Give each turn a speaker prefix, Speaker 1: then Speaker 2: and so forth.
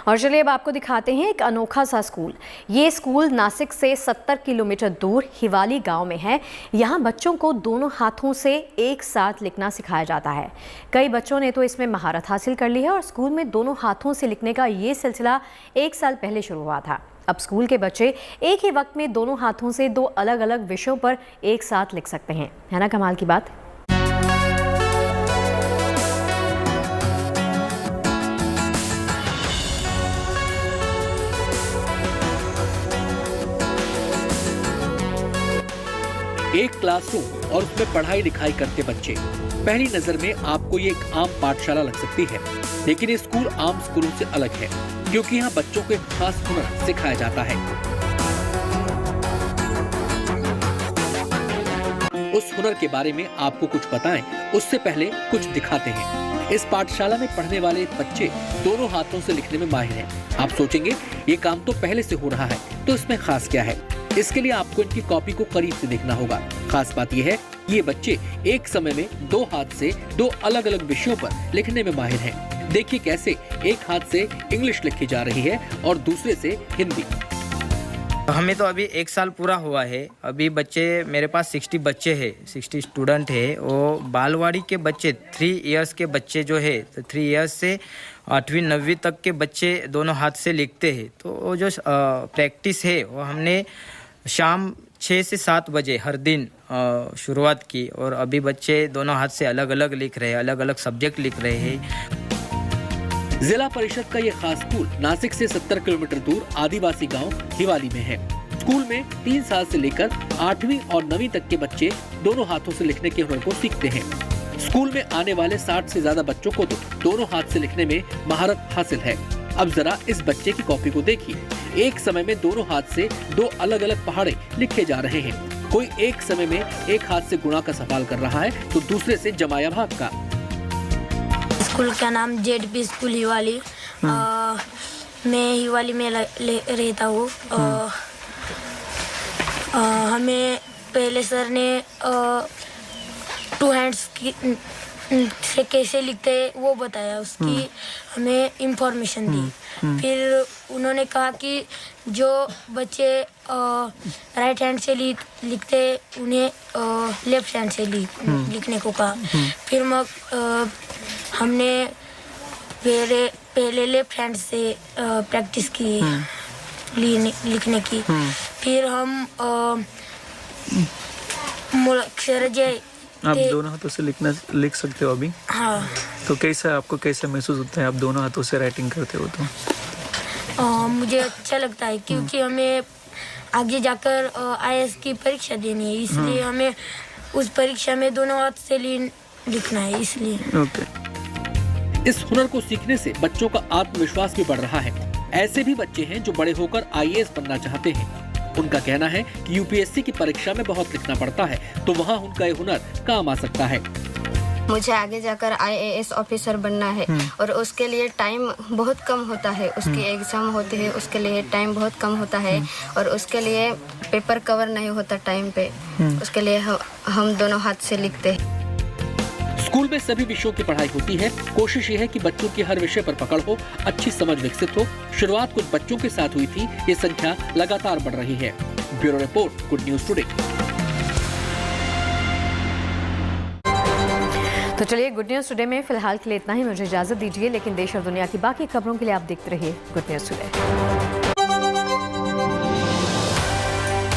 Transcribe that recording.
Speaker 1: और चलिए अब आपको दिखाते हैं एक अनोखा सा स्कूल। ये स्कूल नासिक से 70 किलोमीटर दूर हिवाली गांव में है। यहाँ बच्चों को दोनों हाथों से एक साथ लिखना सिखाया जाता है। कई बच्चों ने तो इसमें महारत हासिल कर ली है और स्कूल में दोनों हाथों से लिखने का ये सिलसिला 1 साल पहले शुरू हुआ था। अब स्कूल के बच्चे एक ही वक्त में दोनों हाथों से 2 अलग-अलग विषयों पर एक साथ लिख सकते हैं। है ना कमाल की बात।
Speaker 2: एक क्लासरूम और उसमें पढ़ाई लिखाई करते बच्चे। पहली नजर में आपको ये एक आम पाठशाला लग सकती है, लेकिन ये स्कूल आम स्कूलों से अलग है क्योंकि यहाँ बच्चों को एक खास हुनर सिखाया जाता है। उस हुनर के बारे में आपको कुछ बताएं, उससे पहले कुछ दिखाते हैं। इस पाठशाला में पढ़ने वाले बच्चे दोनों हाथों से लिखने में माहिर हैं। आप सोचेंगे ये काम तो पहले से हो रहा है, तो इसमें खास क्या है? इसके लिए आपको इनकी कॉपी को करीब से देखना होगा। खास बात यह है, ये बच्चे एक समय में 2 हाथ से 2 अलग-अलग विषयों पर लिखने में माहिर हैं। देखिए कैसे एक हाथ से इंग्लिश लिखी जा रही है और दूसरे से हिंदी।
Speaker 3: हमें तो अभी 1 साल पूरा हुआ है। अभी बच्चे मेरे पास 60 बच्चे हैं, 60 स्टूडेंट है। वो बालवाड़ी के बच्चे 3 इयर्स के बच्चे जो है, तो 3 इयर्स से 8वीं 9वीं तक के बच्चे दोनों हाथ से लिखते हैं। तो वो जो प्रैक्टिस है वो हमने शाम 6 से 7 बजे हर दिन शुरुआत की और अभी बच्चे दोनों हाथ से अलग अलग लिख रहे हैं, अलग अलग सब्जेक्ट लिख रहे हैं।
Speaker 2: जिला परिषद का ये खास स्कूल नासिक से 70 किलोमीटर दूर आदिवासी गांव हिवाली में है। स्कूल में 3 साल से लेकर 8वीं और 9वीं तक के बच्चे दोनों हाथों से लिखने के हुनर को सीखते हैं। स्कूल में आने वाले 60 से ज्यादा बच्चों को तो दोनों हाथ से लिखने में महारत हासिल है। अब जरा इस बच्चे की कॉपी को देखिए। एक समय में दोनों हाथ से 2 अलग अलग पहाड़े लिखे जा रहे हैं। कोई एक समय में एक हाथ से गुणा का सवाल कर रहा है तो दूसरे से जमाया भाग का।
Speaker 4: स्कूल का नाम जेडपी स्कूल हिवाली। मैं हिवाली में रहता हूँ। हमें पहले सर ने 2 हैंड्स से कैसे लिखते हैं वो बताया, उसकी हमें इंफॉर्मेशन दी। फिर उन्होंने कहा कि जो बच्चे राइट हैंड से लिखते उन्हें लेफ्ट हैंड से लिखने को कहा। फिर हमने पहले लेफ्ट हैंड से प्रैक्टिस की लिखने की। फिर हम
Speaker 5: आप दोनों हाथों से लिख सकते हो अभी?
Speaker 4: हाँ।
Speaker 5: तो आपको कैसा महसूस होता है आप दोनों हाथों से राइटिंग करते हो? तो
Speaker 4: मुझे अच्छा लगता है क्योंकि हमें आगे जाकर IAS की परीक्षा देनी है, इसलिए हमें उस परीक्षा में दोनों हाथ से लिखना है, इसलिए।
Speaker 2: ओके। इस हुनर को सीखने से बच्चों का आत्मविश्वास भी बढ़ रहा है। ऐसे भी बच्चे हैं जो बड़े होकर IAS बनना चाहते हैं। उनका कहना है कि UPSC की परीक्षा में बहुत लिखना पड़ता है, तो वहाँ उनका ये हुनर काम आ सकता है।
Speaker 6: मुझे आगे जाकर IAS ऑफिसर बनना है और उसके लिए टाइम बहुत कम होता है। उसके एग्जाम होते हैं, उसके लिए टाइम बहुत कम होता है और उसके लिए पेपर कवर नहीं होता टाइम पे। उसके लिए हम दोनों हाथ से लिखते हैं।
Speaker 2: स्कूल में सभी विषयों की पढ़ाई होती है। कोशिश ये है कि बच्चों की हर विषय पर पकड़ हो, अच्छी समझ विकसित हो। शुरुआत कुछ बच्चों के साथ हुई थी, ये संख्या लगातार बढ़ रही है। Bureau report, good news today.
Speaker 1: तो चलिए गुड न्यूज़ टुडे में फिलहाल के लिए इतना ही। मुझे इजाजत दीजिए, लेकिन देश और दुनिया की बाकी खबरों के लिए आप देखते रहिए गुड न्यूज़ टुडे।